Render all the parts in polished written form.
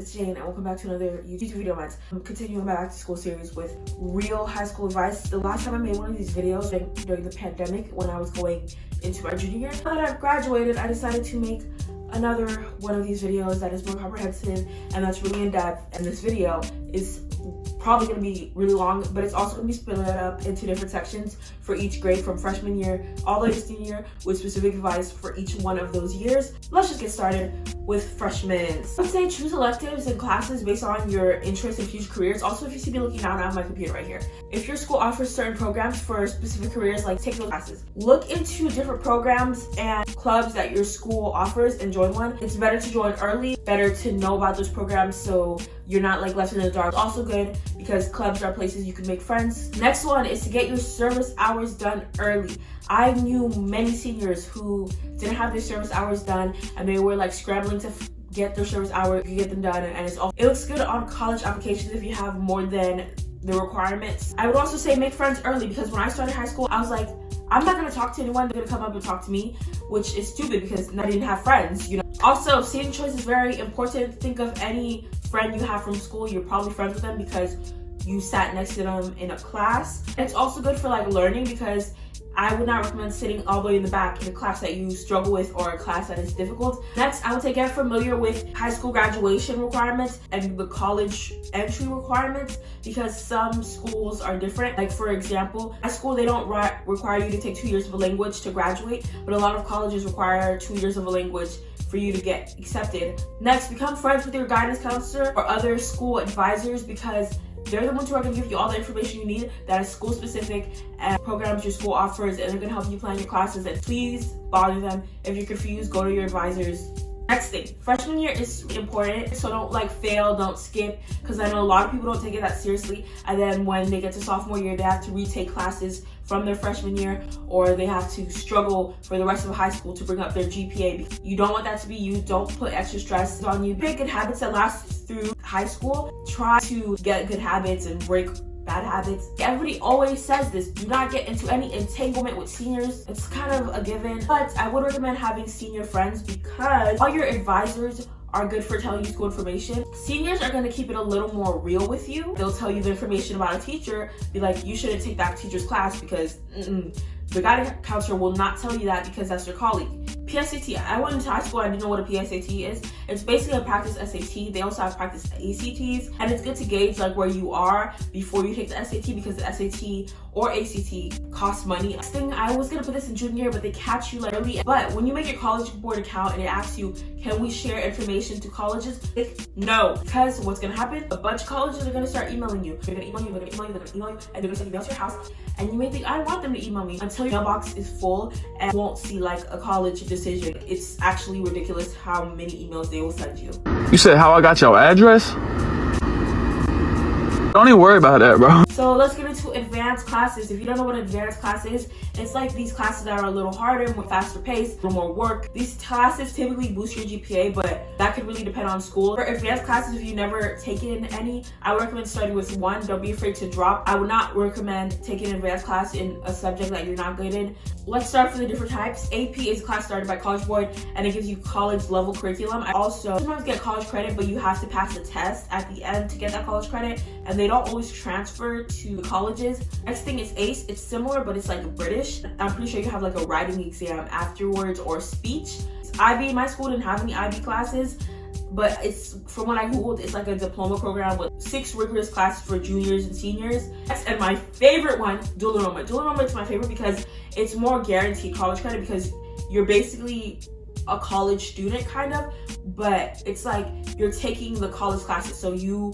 it's Jane and welcome back to another YouTube video of mine. I'm continuing my back to school series with real high school advice. The last time I made one of these videos during the pandemic when I was going into my junior year. Now that I've graduated, I decided to make another one of these videos that is more comprehensive and that's really in-depth. And this video is probably going to be really long, but it's also going to be split up into different sections for each grade from freshman year all the way to senior year with specific advice for each one of those years. Let's just get started with freshmen. I would say choose electives and classes based on your interests and future careers. Also, if you see me looking down, I have my computer right here. If your school offers certain programs for specific careers, like take those classes. Look into different programs and clubs that your school offers and join one. It's better to join early, better to know about those programs so you're not like left in the dark. Also good because clubs are places you can make friends. Next one is to get your service hours done early. I knew many seniors who didn't have their service hours done and they were like scrambling to get their service hours, get them done, and it looks good on college applications if you have more than the requirements. I would also say make friends early because when I started high school, I was like, I'm not gonna talk to anyone, they're gonna come up and talk to me, which is stupid because I didn't have friends, you know. Also, student choice is very important. Think of any friend you have from school, you're probably friends with them because you sat next to them in a class. It's also good for like learning because I would not recommend sitting all the way in the back in a class that you struggle with or a class that is difficult. Next, I would say get familiar with high school graduation requirements and the college entry requirements because some schools are different. Like for example, high school, they don't require you to take 2 years of a language to graduate, but a lot of colleges require 2 years of a language for you to get accepted. Next, become friends with your guidance counselor or other school advisors because they're the ones who are going to give you all the information you need that is school specific and programs your school offers, and they're going to help you plan your classes. And please bother them. If you're confused, go to your advisors. Next thing, freshman year is important, so don't like fail, don't skip, because I know a lot of people don't take it that seriously, and then when they get to sophomore year, they have to retake classes from their freshman year, or they have to struggle for the rest of high school to bring up their GPA. You don't want that to be you. Don't put extra stress on you. Pick good habits that last through high school. Try to get good habits and break bad habits. Everybody always says this, do not get into any entanglement with seniors. It's kind of a given, but I would recommend having senior friends because all your advisors are good for telling you school information. Seniors are going to keep it a little more real with you. They'll tell you the information about a teacher, be like, you shouldn't take that teacher's class because the guidance counselor will not tell you that because that's your colleague. PSAT. I went into high school, I didn't know what a PSAT is. It's basically a practice SAT. They also have practice ACTs, and it's good to gauge like where you are before you take the SAT because the SAT or ACT costs money. Next thing, I was gonna put this in junior year, but they catch you like early. But when you make your college board account and it asks you, can we share information to colleges? Click no, because what's gonna happen? A bunch of colleges are gonna start emailing you. They're gonna email you, they're gonna email you, they're gonna email you, and they're gonna send emails to your house. And you may think, I don't want them to email me until your mailbox is full and you won't see like a college decision. It's actually ridiculous how many emails they will send you. You said how I got your address? Don't even worry about that, bro. So let's get into advanced classes. If you don't know what advanced class is, it's like these classes that are a little harder, more faster paced, a little more work. These classes typically boost your GPA, but that could really depend on school. For advanced classes, if you've never taken any, I would recommend starting with one. Don't be afraid to drop. I would not recommend taking an advanced class in a subject that you're not good in. Let's start for the different types. AP is a class started by College Board and it gives you college level curriculum. I also sometimes get college credit, but you have to pass a test at the end to get that college credit, and they don't always transfer to colleges. Next thing is ACE. It's similar, but it's like British. I'm pretty sure you have like a writing exam afterwards or speech. IB, my school didn't have any IB classes, but it's, from what I googled, it's like a diploma program with 6 rigorous classes for juniors and seniors. And my favorite one, dual enrollment. Dual enrollment is my favorite because it's more guaranteed college credit because you're basically a college student kind of, but it's like you're taking the college classes. So you,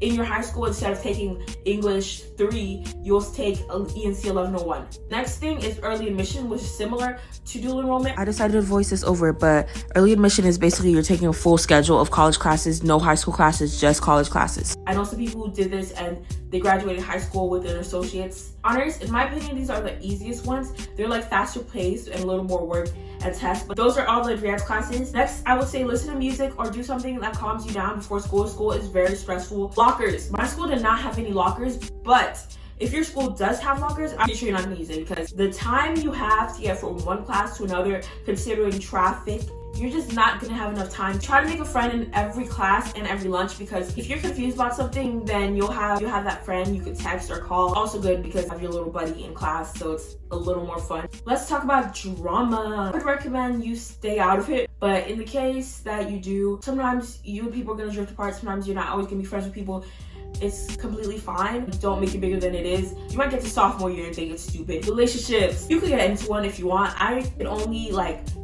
in your high school, instead of taking English 3, you'll take ENC 1101. Next thing is early admission, which is similar to dual enrollment. I decided to voice this over, but early admission is basically you're taking a full schedule of college classes, no high school classes, just college classes. I know some people who did this and they graduated high school with an associate's honors. In my opinion, these are the easiest ones. They're like faster paced and a little more work and tests, but those are all the advanced classes. Next, I would say listen to music or do something that calms you down before school. School is very stressful. Lockers. My school did not have any lockers, but if your school does have lockers, I'm pretty sure you're not gonna use it because the time you have to get from one class to another, considering traffic, you're just not gonna have enough time. Try to make a friend in every class and every lunch, because if you're confused about something, then you have that friend you could text or call. Also good because you have your little buddy in class, so it's a little more fun. Let's talk about drama. I would recommend you stay out of it, but in the case that you do, sometimes you and people are gonna drift apart. Sometimes you're not always gonna be friends with people. It's completely fine. Don't make it bigger than it is. You might get to sophomore year and think it's stupid. Relationships, you could get into one if you want. I can only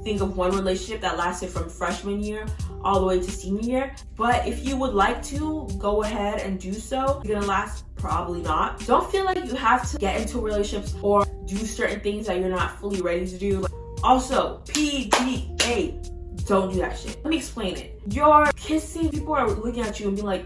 think of one relationship that lasted from freshman year all the way to senior year. But if you would like to, go ahead and do so. It's gonna last? Probably not. Don't feel like you have to get into relationships or do certain things that you're not fully ready to do. Also, PDA, don't do that shit. Let me explain it. You're kissing, people are looking at you and being like,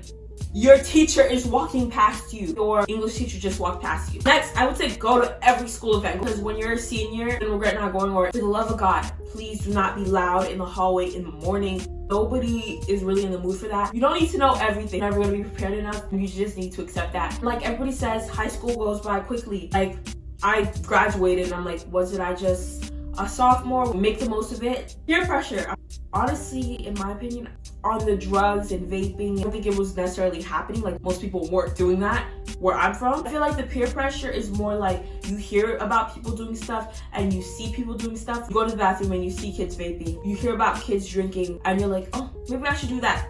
your teacher is walking past you. Your English teacher just walked past you. Next, I would say go to every school event, because when you're a senior and regret not going, or for the love of God, please do not be loud in the hallway in the morning. Nobody is really in the mood for that. You don't need to know everything. You're never gonna be prepared enough. You just need to accept that. Like everybody says, high school goes by quickly. Like I graduated and I'm like, was it I just a sophomore? Make the most of it. Peer pressure. Honestly, in my opinion, on the drugs and vaping, I don't think it was necessarily happening. Like most people weren't doing that where I'm from. I feel like the peer pressure is more like you hear about people doing stuff and you see people doing stuff. You go to the bathroom and you see kids vaping. You hear about kids drinking and you're like, oh, maybe I should do that.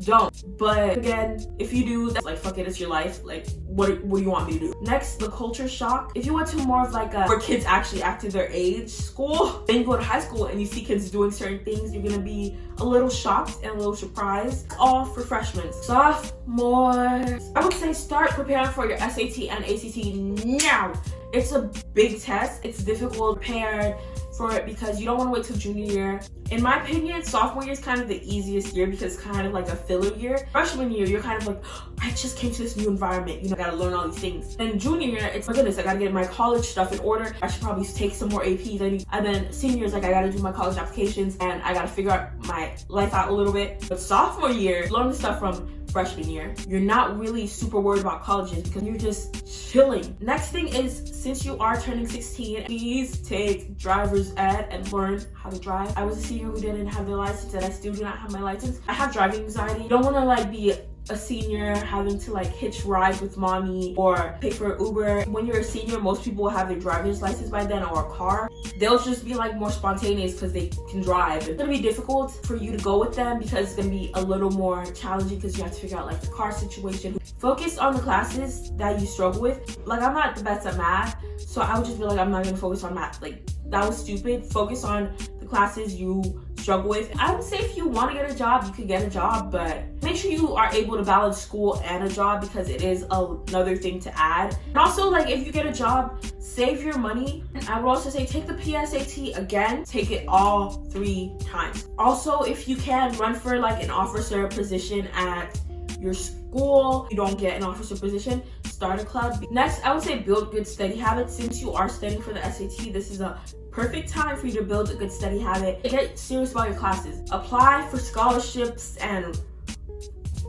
Don't. But again, if you do, that's like, fuck it, it's your life. Like, what do you want me to do? Next, the culture shock. If you went to more of like a where kids actually act to their age school, then you go to high school and you see kids doing certain things, you're gonna be a little shocked and a little surprised. All for freshmen. Sophomores, I would say start preparing for your SAT and ACT now. It's a big test. It's difficult. Prepare for it because you don't want to wait till junior year. In my opinion, sophomore year is kind of the easiest year because it's kind of like a filler year. Freshman year, you're kind of like, oh, I just came to this new environment. You know, I gotta learn all these things. And junior year, it's, my goodness, I gotta get my college stuff in order. I should probably take some more APs. And then senior year is like, I gotta do my college applications and I gotta figure out my life out a little bit. But sophomore year, learn the stuff from freshman year. You're not really super worried about colleges because you're just chilling. Next thing is, since you are turning 16, please take driver's ed and learn how to drive. I was a senior who didn't have their license and I still do not have my license. I have driving anxiety. You don't want to like be a senior having to like hitch rides with mommy or pay for Uber. When you're a senior, most people will have their driver's license by then or a car. They'll just be like more spontaneous because they can drive. It's gonna be difficult for you to go with them because it's gonna be a little more challenging because you have to figure out like the car situation. Focus on the classes that you struggle with. Like I'm not the best at math, so I would just be like, I'm not gonna focus on math. Like that was stupid. Focus on the classes you struggle with. I would say if you want to get a job, you could get a job, but make sure you are able to balance school and a job because it is another thing to add. And also, like if you get a job, save your money. And I would also say take the PSAT again, take it all 3 times. Also, if you can, run for like an officer position at your school. If you don't get an officer position, start a club. Next, I would say build good study habits. Since you are studying for the SAT, this is a perfect time for you to build a good study habit. Get serious about your classes. Apply for scholarships and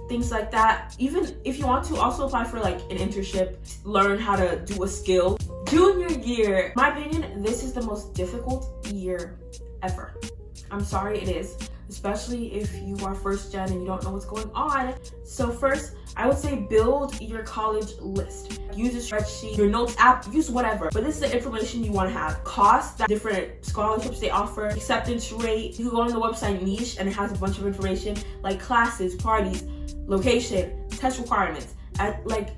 things like that. Even if you want to, also apply for like an internship. Learn how to do a skill. Junior year, in my opinion, this is the most difficult year ever. I'm sorry, it is. Especially if you are first gen and you don't know what's going on. So first, I would say build your college list. Use a spreadsheet, your notes app, use whatever. But this is the information you want to have. Cost, different scholarships they offer, acceptance rate. You can go on the website Niche and it has a bunch of information like classes, parties, location, test requirements, like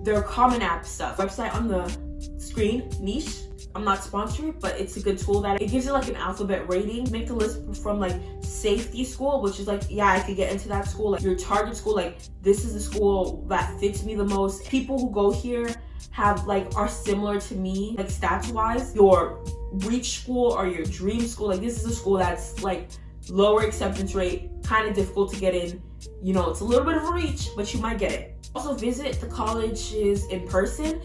their common app stuff. Website on the screen, Niche. I'm not sponsored, but it's a good tool that it gives you like an alphabet rating. Make the list from like safety school, which is like, yeah, I could get into that school. Like your target school, like this is the school that fits me the most. People who go here have like are similar to me, like stats wise. Your reach school or your dream school, like this is a school that's like lower acceptance rate, kind of difficult to get in. You know, it's a little bit of a reach, but you might get it. Also visit the colleges in person.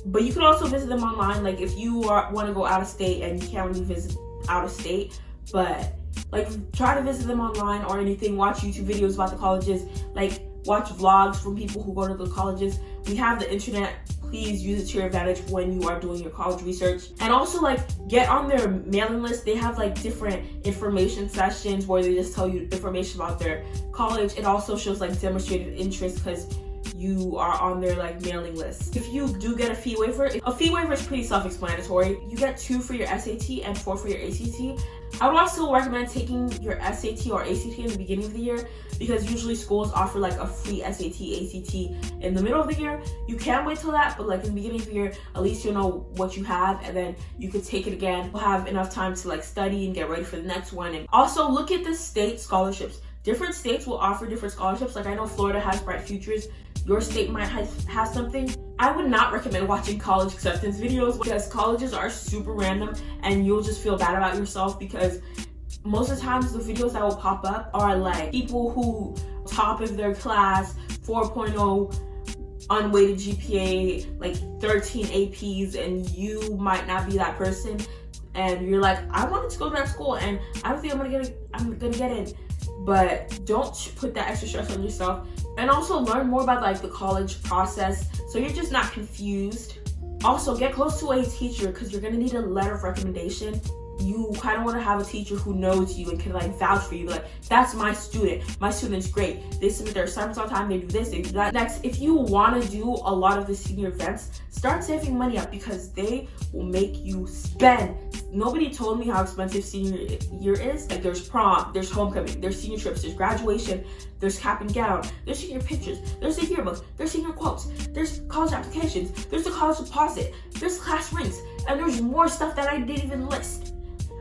But you can also visit them online, like if you want to go out of state and you can't really visit out of state, but like try to visit them online or anything. Watch YouTube videos about the colleges, like watch vlogs from people who go to the colleges. We have the internet. Please please use it to your advantage when you are doing your college research. And also like get on their mailing list. They have like different information sessions where they just tell you information about their college. It also shows like demonstrated interest because you are on their like mailing list. If you do get a fee waiver is pretty self-explanatory. You get 2 for your SAT and 4 for your ACT. I would also recommend taking your SAT or ACT in the beginning of the year because usually schools offer like a free SAT, ACT in the middle of the year. You can wait till that, but like in the beginning of the year, at least you'll know what you have and then you could take it again. You'll have enough time to like study and get ready for the next one. And also look at the state scholarships. Different states will offer different scholarships. Like I know Florida has Bright Futures. Your state might have something. I would not recommend watching college acceptance videos because colleges are super random and you'll just feel bad about yourself because most of the times the videos that will pop up are like people who top of their class, 4.0 unweighted GPA, like 13 APs, and you might not be that person. And you're like, I wanted to go to that school and I don't think I'm gonna get in. But don't put that extra stress on yourself. And also learn more about like the college process so you're just not confused. Also get close to a teacher because you're gonna need a letter of recommendation. You kind of want to have a teacher who knows you and can like vouch for you. Like, that's my student. My student's great. They submit their assignments on time. They do this, they do that. Next, if you want to do a lot of the senior events, start saving money up because they will make you spend. Nobody told me how expensive senior year is. Like there's prom, there's homecoming, there's senior trips, there's graduation, there's cap and gown, there's senior pictures, there's the yearbook, there's senior quotes, there's college applications, there's the college deposit, there's class rings, and there's more stuff that I didn't even list.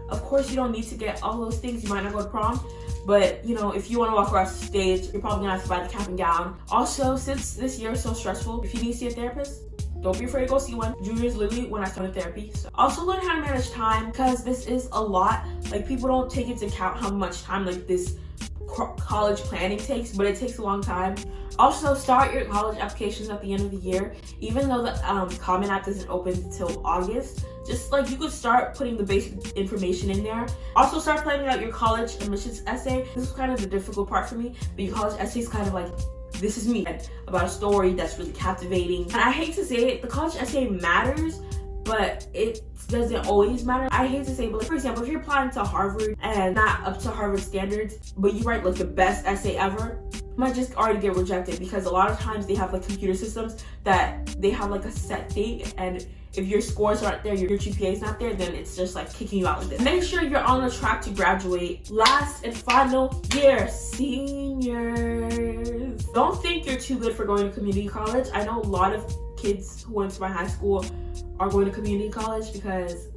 Of course, you don't need to get all those things. You might not go to prom, but you know, if you want to walk across the stage, you're probably gonna have to buy the cap and gown. Also, since this year is so stressful, if you need to see a therapist, don't be afraid to go see one. Junior is literally when I started therapy. So also learn how to manage time because this is a lot. Like people don't take into account how much time like this college planning takes, but it takes a long time. Also, start your college applications at the end of the year. Even though the Common App doesn't open until August, just like you could start putting the basic information in there. Also start planning out your college admissions essay. This is kind of the difficult part for me, but your college essay is kind of like, this is me, about a story that's really captivating. And I hate to say it, the college essay matters, but it doesn't always matter. I hate to say, but like, for example, if you're applying to Harvard and not up to Harvard standards, but you write like the best essay ever, you might just already get rejected because a lot of times they have like computer systems that they have like a set thing, and if your scores aren't there, your GPA is not there, then it's just like kicking you out with it. Make sure you're on the track to graduate. Last and final year, seniors. Don't think you're too good for going to community college. I know a lot of kids who went to my high school are going to community college because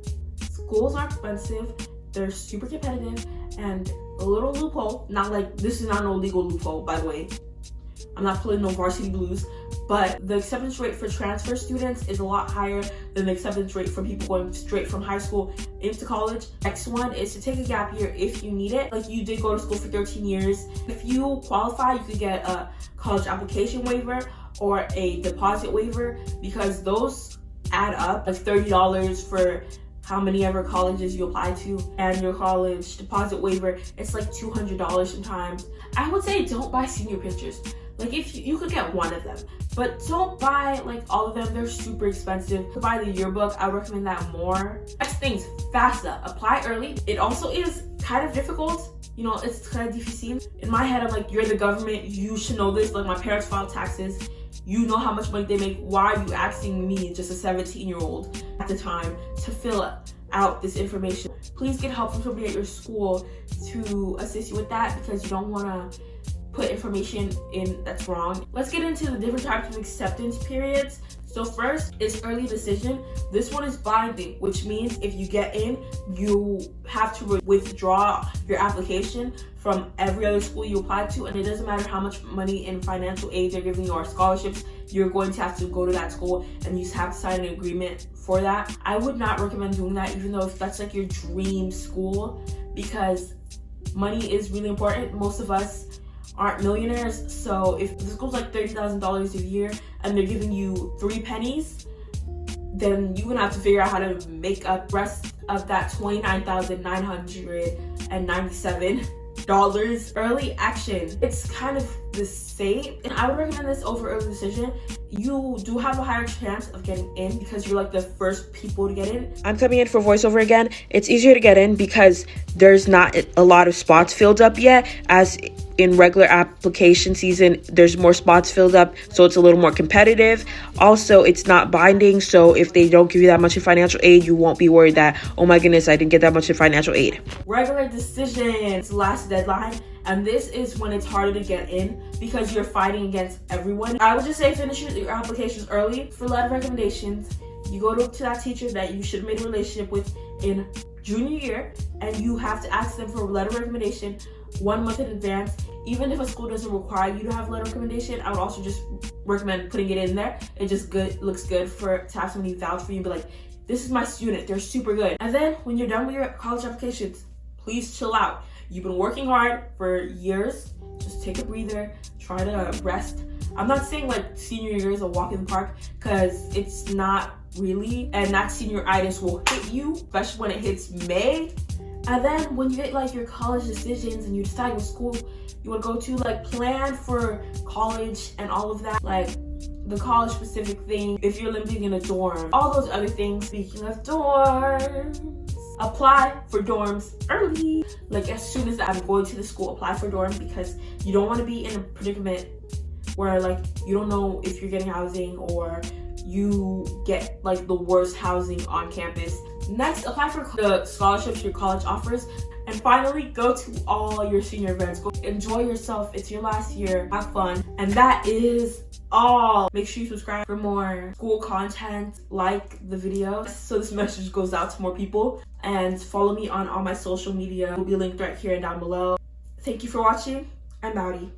schools are expensive, they're super competitive, and a little loophole, not like, this is not no legal loophole, by the way. I'm not pulling no varsity blues, but the acceptance rate for transfer students is a lot higher than the acceptance rate for people going straight from high school into college. Next one is to take a gap year if you need it. Like you did go to school for 13 years. If you qualify, you could get a college application waiver or a deposit waiver because those add up, like $30 for how many ever colleges you apply to, and your college deposit waiver, it's like $200 sometimes. I would say don't buy senior pictures. Like if you could get one of them, but don't buy like all of them, they're super expensive. To buy the yearbook, I recommend that more. Next things, FAFSA, apply early. It also is kind of difficult. You know, it's kind of difficile. In my head, I'm like, you're the government, you should know this. Like my parents file taxes. You know how much money they make. Why are you asking me, just a 17-year-old at the time, to fill out this information? Please get help from somebody at your school to assist you with that because you don't want to put information in that's wrong. Let's get into the different types of acceptance periods. So first is early decision. This one is binding, which means if you get in, you have to withdraw your application from every other school you applied to, and it doesn't matter how much money in financial aid they're giving you or scholarships, you're going to have to go to that school and you have to sign an agreement for that. I would not recommend doing that, even though if that's like your dream school, because money is really important. Most of us aren't millionaires, so if the school's like $30,000 a year and they're giving you 3 pennies, then you're gonna have to figure out how to make up the rest of that $29,997 $100 early action. It's kind of the same, and I would recommend this over early decision. You do have a higher chance of getting in because you're like the first people to get in. I'm coming in for voiceover again. It's easier to get in because there's not a lot of spots filled up yet, as in regular application season there's more spots filled up, so it's a little more competitive. Also, it's not binding, so if they don't give you that much in financial aid, you won't be worried that, oh my goodness, I didn't get that much in financial aid. Regular decisions, last deadline, and this is when it's harder to get in because you're fighting against everyone. I would just say finish your applications early. For letter recommendations, you go to that teacher that you should have made a relationship with in junior year, and you have to ask them for a letter recommendation 1 month in advance. Even if a school doesn't require you to have a letter recommendation, I would also just recommend putting it in there. It just looks good to have somebody vouch for you and be like, this is my student, they're super good. And then when you're done with your college applications, please chill out. You've been working hard for years. Just take a breather, try to rest. I'm not saying like senior year is a walk in the park, because it's not really, and that senioritis will hit you, especially when it hits May. And then when you get like your college decisions and you decide what school you want to go to, like plan for college and all of that, like the college specific thing, if you're living in a dorm, all those other things. Speaking of dorms, apply for dorms early. Like as soon as I'm going to the school, apply for dorms, because you don't want to be in a predicament where like you don't know if you're getting housing or you get like the worst housing on campus. Next, apply for the scholarships your college offers. And finally, go to all your senior events. Go enjoy yourself. It's your last year. Have fun. And that is all. Make sure you subscribe for more school content. Like the video so this message goes out to more people. And follow me on all my social media. It will be linked right here and down below. Thank you for watching. I'm Maudie.